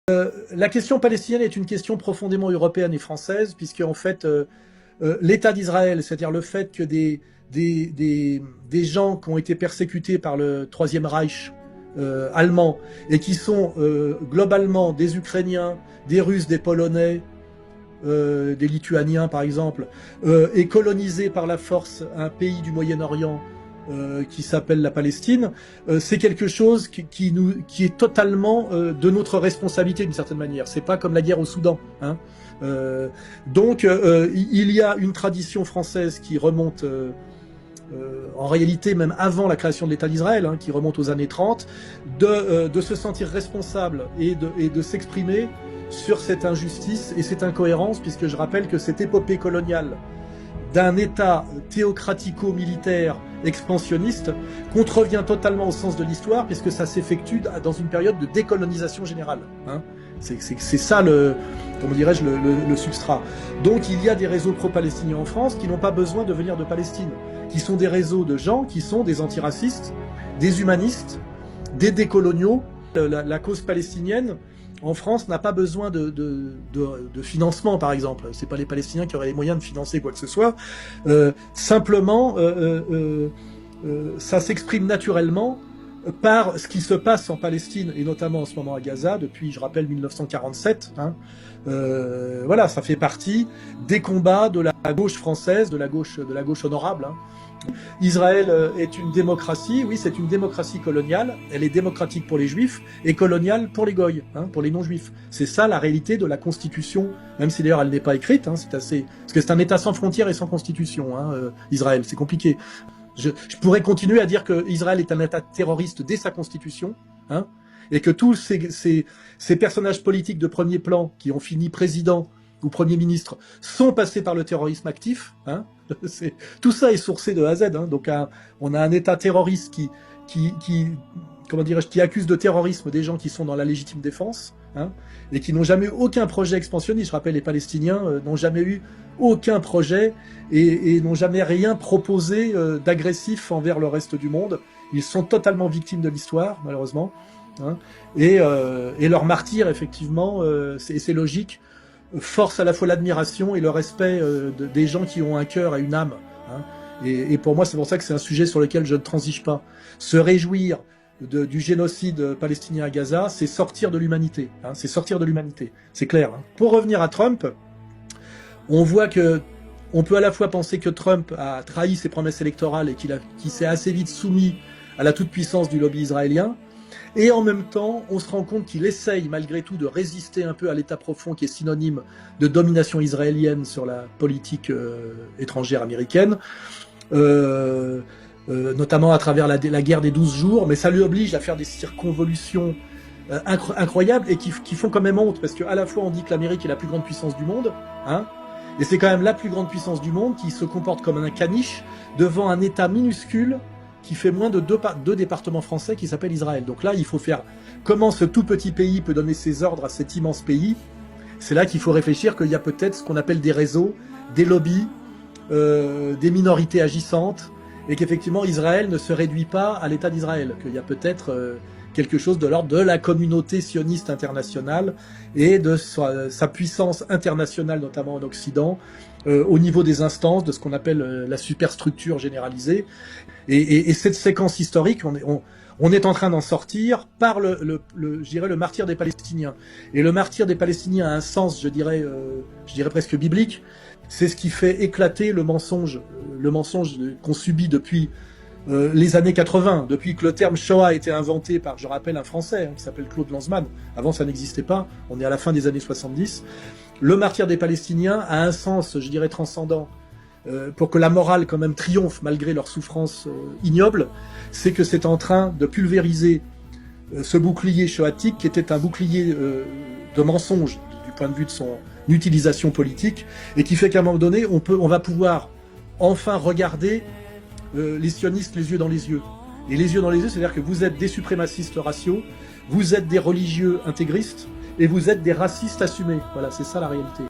La question palestinienne est une question profondément européenne et française, puisque en fait, l'État d'Israël, c'est-à-dire le fait que des gens qui ont été persécutés par le Troisième Reich allemand, et qui sont globalement des Ukrainiens, des Russes, des Polonais, des Lituaniens par exemple, et colonisés par la force un pays du Moyen-Orient, qui s'appelle la Palestine, c'est quelque chose qui est totalement de notre responsabilité d'une certaine manière. C'est pas comme la guerre au Soudan, hein. Donc il y a une tradition française qui remonte en réalité même avant la création de l'État d'Israël, hein, qui remonte aux années 30, de se sentir responsable et de s'exprimer sur cette injustice et cette incohérence, puisque je rappelle que cette épopée coloniale d'un État théocratico-militaire expansionniste contrevient totalement au sens de l'histoire, puisque ça s'effectue dans une période de décolonisation générale, hein. C'est ça comment dirais-je, le substrat. Donc il y a des réseaux pro-palestiniens en France qui n'ont pas besoin de venir de Palestine, qui sont des réseaux de gens qui sont des antiracistes, des humanistes, des décoloniaux. La cause palestinienne en France n'a pas besoin de financement, par exemple. C'est pas les Palestiniens qui auraient les moyens de financer quoi que ce soit. Simplement, ça s'exprime naturellement par ce qui se passe en Palestine, et notamment en ce moment à Gaza, depuis, je rappelle, 1947. Hein. Voilà, ça fait partie des combats de la gauche française, de la gauche honorable. Hein. Israël est une démocratie, oui, c'est une démocratie coloniale, elle est démocratique pour les juifs et coloniale pour les goïs, hein, pour les non-juifs. C'est ça la réalité de la constitution, même si d'ailleurs elle n'est pas écrite, hein, parce que c'est un État sans frontières et sans constitution, hein, Israël, c'est compliqué. Je pourrais continuer à dire que Israël est un État terroriste dès sa constitution, hein, et que tous ces personnages politiques de premier plan qui ont fini président ou Premier ministre sont passés par le terrorisme actif, hein. Tout ça est sourcé de A à Z, hein. Donc on a un État terroriste comment dirais-je, qui accuse de terrorisme des gens qui sont dans la légitime défense, hein, et qui n'ont jamais eu aucun projet expansionniste. Je rappelle, les Palestiniens n'ont jamais eu aucun projet et n'ont jamais rien proposé d'agressif envers le reste du monde. Ils sont totalement victimes de l'histoire, malheureusement, hein, et leur martyr, effectivement, c'est logique, force à la fois l'admiration et le respect des gens qui ont un cœur et une âme, hein. Et pour moi, c'est pour ça que c'est un sujet sur lequel je ne transige pas. Se réjouir du génocide palestinien à Gaza, c'est sortir de l'humanité, hein, c'est sortir de l'humanité, c'est clair, hein. Pour revenir à Trump, on voit que on peut à la fois penser que Trump a trahi ses promesses électorales et qu'il s'est assez vite soumis à la toute-puissance du lobby israélien, et en même temps, on se rend compte qu'il essaye malgré tout de résister un peu à l'état profond qui est synonyme de domination israélienne sur la politique étrangère américaine, notamment à travers la guerre des 12 jours, mais ça lui oblige à faire des circonvolutions incroyables et qui font quand même honte, parce qu'à la fois on dit que l'Amérique est la plus grande puissance du monde, hein, et c'est quand même la plus grande puissance du monde qui se comporte comme un caniche devant un État minuscule qui fait moins de deux départements français qui s'appelle Israël. Donc là, il faut faire comment ce tout petit pays peut donner ses ordres à cet immense pays. C'est là qu'il faut réfléchir qu'il y a peut-être ce qu'on appelle des réseaux, des lobbies, des minorités agissantes, et qu'effectivement Israël ne se réduit pas à l'État d'Israël, qu'il y a peut-être quelque chose de l'ordre de la communauté sioniste internationale et de sa puissance internationale, notamment en Occident, au niveau des instances, de ce qu'on appelle la superstructure généralisée. Et cette séquence historique, on est en train d'en sortir par je dirais, le martyre des Palestiniens. Et le martyre des Palestiniens a un sens, je dirais presque biblique. C'est ce qui fait éclater le mensonge qu'on subit depuis les années 80, depuis que le terme Shoah a été inventé par, je rappelle, un Français, hein, qui s'appelle Claude Lanzmann. Avant, ça n'existait pas. On est à la fin des années 70. Le martyre des Palestiniens a un sens, je dirais, transcendant, pour que la morale quand même triomphe malgré leur souffrance ignoble. C'est que c'est en train de pulvériser ce bouclier shoatique qui était un bouclier de mensonge du point de vue de son utilisation politique, et qui fait qu'à un moment donné, on va pouvoir enfin regarder les sionistes les yeux dans les yeux. Et les yeux dans les yeux, c'est-à-dire que vous êtes des suprémacistes raciaux, vous êtes des religieux intégristes, et vous êtes des racistes assumés. Voilà, c'est ça la réalité.